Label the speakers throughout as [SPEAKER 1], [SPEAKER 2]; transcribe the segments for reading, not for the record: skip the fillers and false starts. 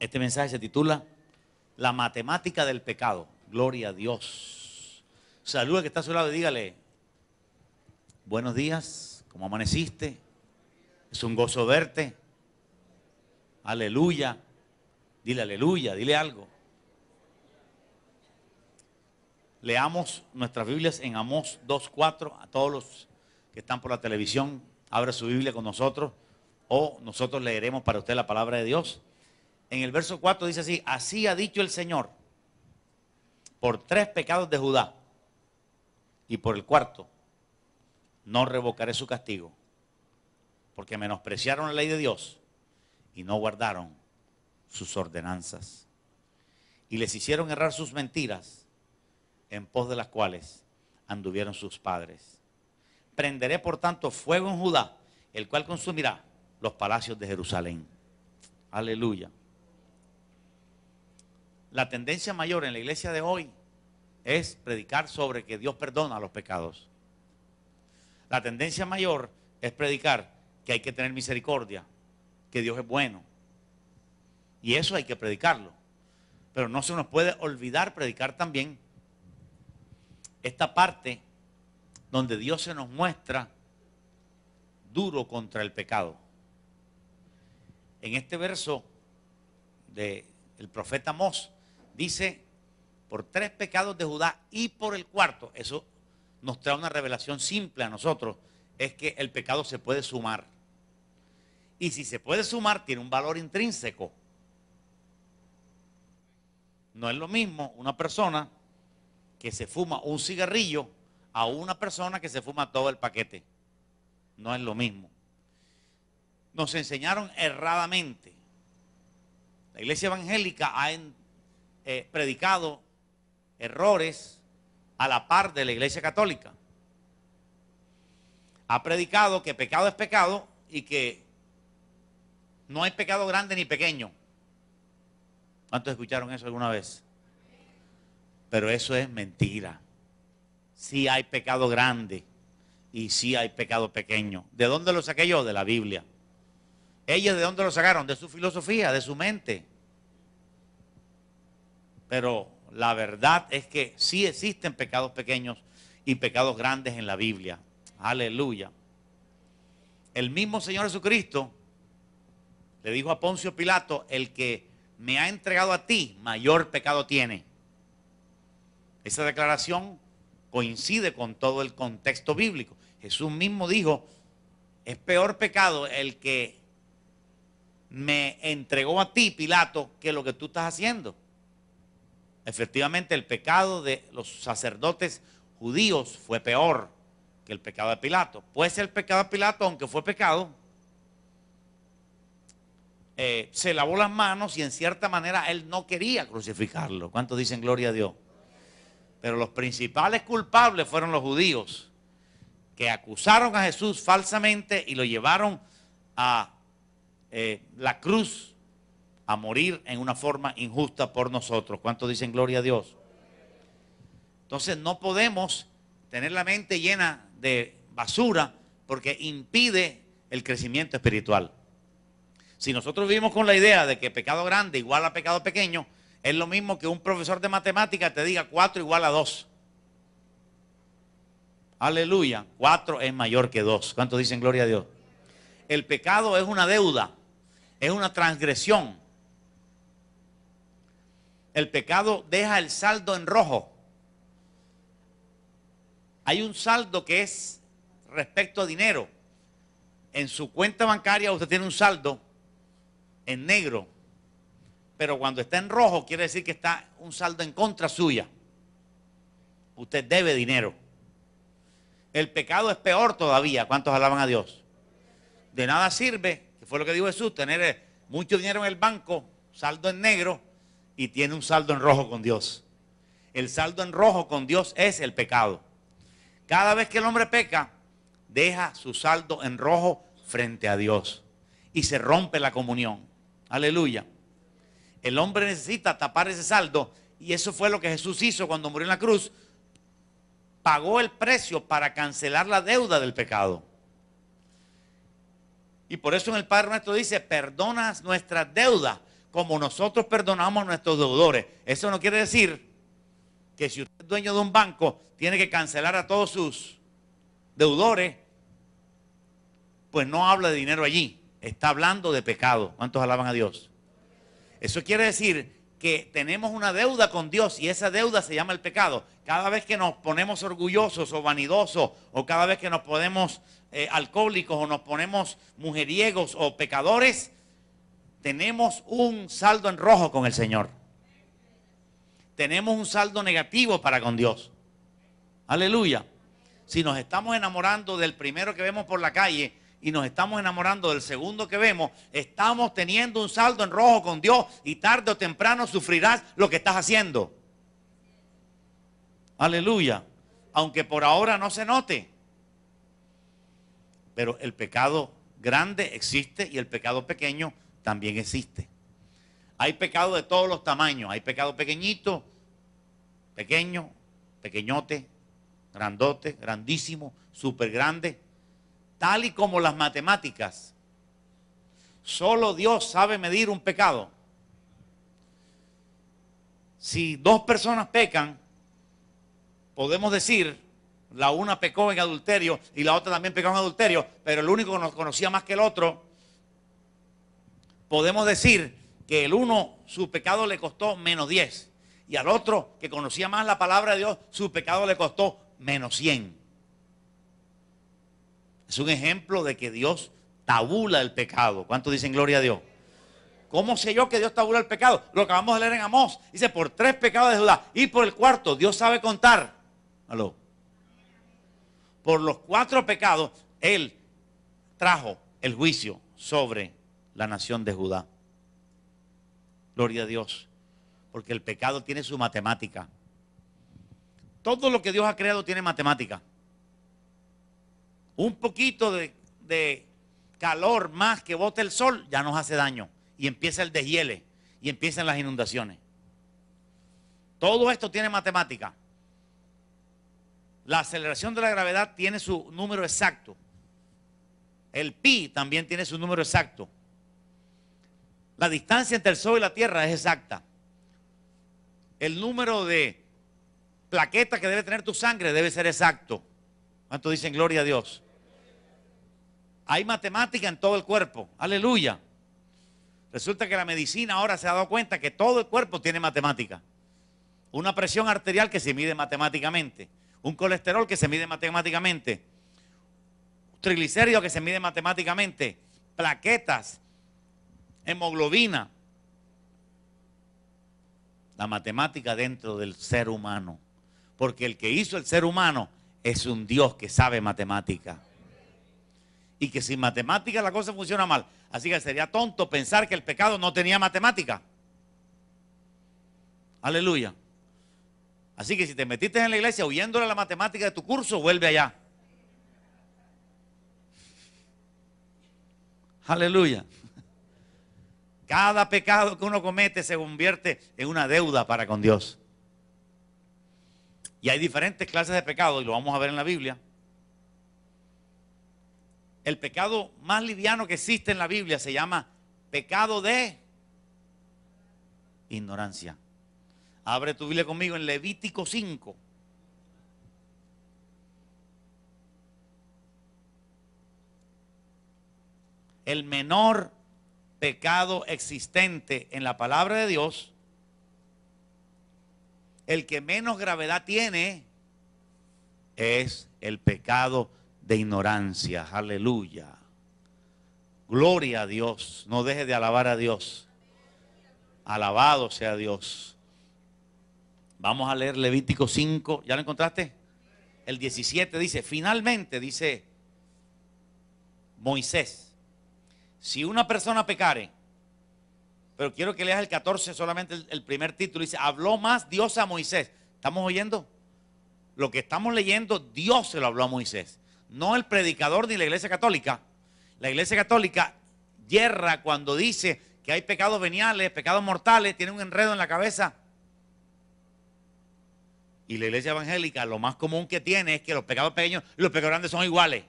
[SPEAKER 1] Este mensaje se titula La matemática del pecado. Gloria a Dios. Saluda al que está a su lado y dígale: buenos días, ¿cómo amaneciste? Es un gozo verte. Aleluya. Dile aleluya, dile algo. Leamos nuestras Biblias en Amós 2:4. A todos los que están por la televisión, abra su Biblia con nosotros o nosotros leeremos para usted la palabra de Dios. En el verso 4 dice así: así ha dicho el Señor, por 3 pecados de Judá y por el cuarto no revocaré su castigo, porque menospreciaron la ley de Dios y no guardaron sus ordenanzas, y les hicieron errar sus mentiras, en pos de las cuales anduvieron sus padres. Prenderé por tanto fuego en Judá, el cual consumirá los palacios de Jerusalén. Aleluya. La tendencia mayor en la iglesia de hoy es predicar sobre que Dios perdona los pecados. La tendencia mayor es predicar que hay que tener misericordia, que Dios es bueno. Y eso hay que predicarlo. Pero no se nos puede olvidar predicar también esta parte donde Dios se nos muestra duro contra el pecado. En este verso del profeta Amós dice: por 3 pecados de Judá y por el cuarto. Eso nos trae una revelación simple a nosotros, es que el pecado se puede sumar. Y si se puede sumar, tiene un valor intrínseco. No es lo mismo una persona que se fuma un cigarrillo a una persona que se fuma todo el paquete. No es lo mismo. Nos enseñaron erradamente. La iglesia evangélica ha predicado errores a la par de la iglesia católica. Ha predicado que pecado es pecado y que no hay pecado grande ni pequeño. ¿Cuántos escucharon eso alguna vez? Pero eso es mentira. Sí hay pecado grande y sí hay pecado pequeño. ¿De dónde lo saqué yo? De la Biblia. ¿Ellos de dónde lo sacaron? De su filosofía, de su mente. Pero la verdad es que sí existen pecados pequeños y pecados grandes en la Biblia. Aleluya. El mismo Señor Jesucristo le dijo a Poncio Pilato: el que me ha entregado a ti, mayor pecado tiene. Esa declaración coincide con todo el contexto bíblico. Jesús mismo dijo: es peor pecado el que me entregó a ti, Pilato, que lo que tú estás haciendo. Efectivamente, el pecado de los sacerdotes judíos fue peor que el pecado de Pilato. Pues el pecado de Pilato, aunque fue pecado, se lavó las manos y en cierta manera él no quería crucificarlo. ¿Cuántos dicen gloria a Dios? Pero los principales culpables fueron los judíos, que acusaron a Jesús falsamente y lo llevaron a la cruz a morir en una forma injusta por nosotros. ¿Cuántos dicen gloria a Dios? Entonces no podemos tener la mente llena de basura porque impide el crecimiento espiritual. Si nosotros vivimos con la idea de que pecado grande igual a pecado pequeño, es lo mismo que un profesor de matemáticas te diga 4 igual a 2. Aleluya. 4 es mayor que 2. ¿Cuántos dicen gloria a Dios? El pecado es una deuda, es una transgresión. El pecado deja el saldo en rojo. Hay un saldo que es respecto a dinero. En su cuenta bancaria usted tiene un saldo en negro, pero cuando está en rojo quiere decir que está un saldo en contra suya. Usted debe dinero. El pecado es peor todavía. ¿Cuántos alaban a Dios? De nada sirve, que fue lo que dijo Jesús, tener mucho dinero en el banco, saldo en negro, y tiene un saldo en rojo con Dios. El saldo en rojo con Dios es el pecado. Cada vez que el hombre peca, deja su saldo en rojo frente a Dios y se rompe la comunión. Aleluya. El hombre necesita tapar ese saldo y eso fue lo que Jesús hizo cuando murió en la cruz. Pagó el precio para cancelar la deuda del pecado. Y por eso en el Padre Nuestro dice: perdona nuestras deudas como nosotros perdonamos a nuestros deudores. Eso no quiere decir que si usted es dueño de un banco, tiene que cancelar a todos sus deudores. Pues no habla de dinero allí, está hablando de pecado. ¿Cuántos alaban a Dios? Eso quiere decir que tenemos una deuda con Dios y esa deuda se llama el pecado. Cada vez que nos ponemos orgullosos o vanidosos, o cada vez que nos ponemos alcohólicos, o nos ponemos mujeriegos o pecadores, tenemos un saldo en rojo con el Señor. Tenemos un saldo negativo para con Dios. Aleluya. Si nos estamos enamorando del primero que vemos por la calle y nos estamos enamorando del segundo que vemos, estamos teniendo un saldo en rojo con Dios y tarde o temprano sufrirás lo que estás haciendo. Aleluya. Aunque por ahora no se note. Pero el pecado grande existe y el pecado pequeño también existe. Hay pecado de todos los tamaños. Hay pecado pequeñito, pequeño, pequeñote, grandote, grandísimo, súper grande. Tal y como las matemáticas. Solo Dios sabe medir un pecado. Si dos personas pecan, podemos decir, la una pecó en adulterio y la otra también pecó en adulterio, pero el único que nos conocía más que el otro, podemos decir que el uno, su pecado le costó menos 10. Y al otro, que conocía más la palabra de Dios, su pecado le costó menos 100. Es un ejemplo de que Dios tabula el pecado. ¿Cuántos dicen gloria a Dios? ¿Cómo sé yo que Dios tabula el pecado? Lo acabamos de leer en Amós. Dice, por 3 pecados de Judá y por el cuarto, Dios sabe contar. ¿Aló? Por los 4 pecados, Él trajo el juicio sobre la nación de Judá. Gloria a Dios. Porque el pecado tiene su matemática. Todo lo que Dios ha creado tiene matemática. Un poquito de calor más que bote el sol ya nos hace daño. Y empieza el deshiele. Y empiezan las inundaciones. Todo esto tiene matemática. La aceleración de la gravedad tiene su número exacto. El pi también tiene su número exacto. La distancia entre el Sol y la Tierra es exacta. El número de plaquetas que debe tener tu sangre debe ser exacto. ¿Cuántos dicen gloria a Dios? Hay matemática en todo el cuerpo. Aleluya. Resulta que la medicina ahora se ha dado cuenta que todo el cuerpo tiene matemática. Una presión arterial que se mide matemáticamente. Un colesterol que se mide matemáticamente. Triglicéridos que se mide matemáticamente. Plaquetas. Hemoglobina. La matemática dentro del ser humano. Porque el que hizo el ser humano es un Dios que sabe matemática. Y que sin matemática la cosa funciona mal. Así que sería tonto pensar que el pecado no tenía matemática. Aleluya. Así que si te metiste en la iglesia huyéndole a la matemática de tu curso, vuelve allá. Aleluya. Cada pecado que uno comete se convierte en una deuda para con Dios. Y hay diferentes clases de pecado y lo vamos a ver en la Biblia. El pecado más liviano que existe en la Biblia se llama pecado de ignorancia. Abre tu Biblia conmigo en Levítico 5. El menor pecado existente en la palabra de Dios, el que menos gravedad tiene, es el pecado de ignorancia. Aleluya. Gloria a Dios. No deje de alabar a Dios. Alabado sea Dios. Vamos a leer Levítico 5. ¿Ya lo encontraste? El 17 dice, finalmente dice Moisés, si una persona pecare, pero quiero que leas el 14 solamente el primer título, dice, habló más Dios a Moisés. ¿Estamos oyendo? Lo que estamos leyendo, Dios se lo habló a Moisés. No el predicador ni la iglesia católica. La iglesia católica yerra cuando dice que hay pecados veniales, pecados mortales, tiene un enredo en la cabeza. Y la iglesia evangélica lo más común que tiene es que los pecados pequeños y los pecados grandes son iguales.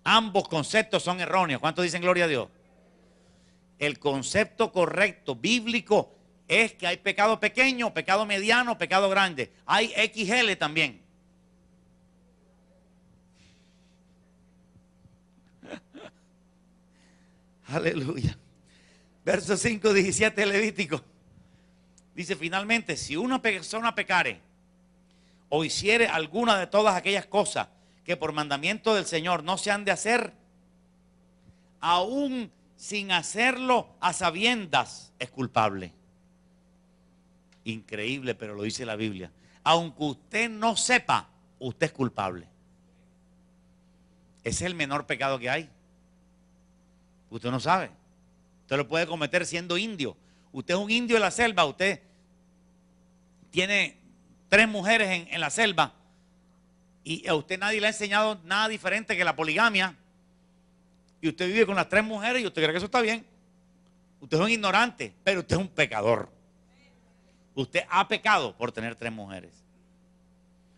[SPEAKER 1] Ambos conceptos son erróneos. ¿Cuántos dicen gloria a Dios? El concepto correcto, bíblico, es que hay pecado pequeño, pecado mediano, pecado grande. Hay XL también. Aleluya. Verso 5, 17 Levítico. Dice: finalmente, si una persona pecare o hiciere alguna de todas aquellas cosas que por mandamiento del Señor no se han de hacer, aún sin hacerlo a sabiendas, es culpable. Increíble, pero lo dice la Biblia. Aunque usted no sepa, usted es culpable. Ese es el menor pecado que hay. Usted no sabe. Usted lo puede cometer siendo indio. Usted es un indio de la selva. Usted tiene 3 mujeres en la selva y a usted nadie le ha enseñado nada diferente que la poligamia. Y usted vive con las 3 mujeres y usted cree que eso está bien. Usted es un ignorante, pero usted es un pecador. Usted ha pecado por tener 3 mujeres.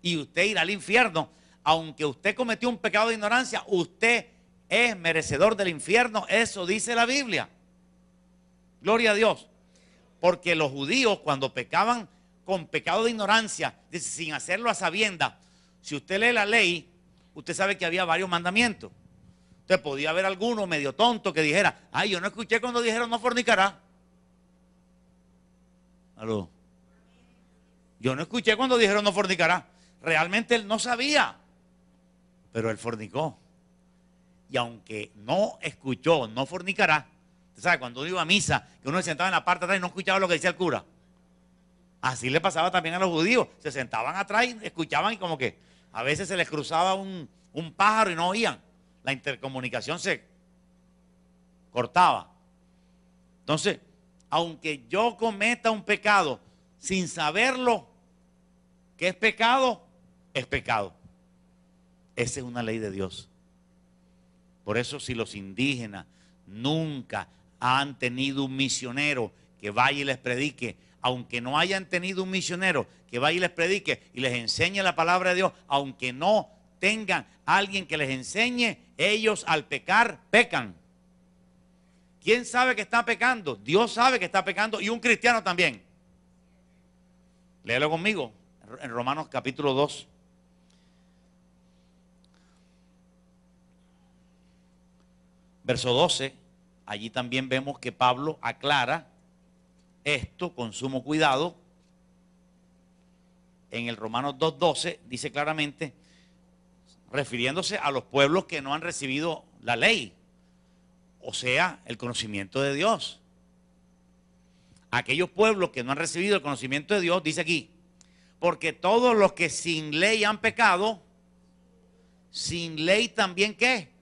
[SPEAKER 1] Y usted irá al infierno. Aunque usted cometió un pecado de ignorancia, usted es merecedor del infierno. Eso dice la Biblia. Gloria a Dios. Porque los judíos, cuando pecaban con pecado de ignorancia, dice, sin hacerlo a sabiendas, si usted lee la ley, usted sabe que había varios mandamientos. Usted podía haber alguno medio tonto que dijera: ay, yo no escuché cuando dijeron no fornicará. ¿Aló? Yo no escuché cuando dijeron no fornicará. Realmente él no sabía, pero él fornicó. Y aunque no escuchó no fornicará, usted sabe, cuando uno iba a misa, que uno se sentaba en la parte de atrás y no escuchaba lo que decía el cura. Así le pasaba también a los judíos. Se sentaban atrás y escuchaban, y como que a veces se les cruzaba un pájaro y no oían. La intercomunicación se cortaba. Entonces, aunque yo cometa un pecado sin saberlo que es pecado, es pecado. Esa es una ley de Dios. Por eso, si los indígenas nunca han tenido un misionero que vaya y les predique, aunque no hayan tenido un misionero que vaya y les predique y les enseñe la palabra de Dios, aunque no tengan alguien que les enseñe, ellos al pecar, pecan. ¿Quién sabe que está pecando? Dios sabe que está pecando, y un cristiano también. Léelo conmigo, en Romanos capítulo 2. Verso 12, allí también vemos que Pablo aclara esto con sumo cuidado. En el Romanos 2:12 dice claramente, refiriéndose a los pueblos que no han recibido la ley, o sea, el conocimiento de Dios. Aquellos pueblos que no han recibido el conocimiento de Dios, dice aquí, porque todos los que sin ley han pecado, sin ley también ¿qué?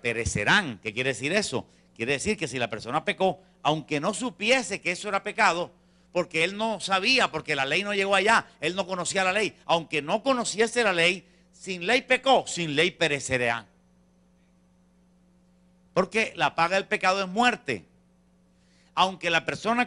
[SPEAKER 1] Perecerán. ¿Qué quiere decir eso? Quiere decir que si la persona pecó, aunque no supiese que eso era pecado, porque él no sabía, porque la ley no llegó allá, él no conocía la ley, aunque no conociese la ley, sin ley pecó, sin ley perecerá. Porque la paga del pecado es muerte. Aunque la persona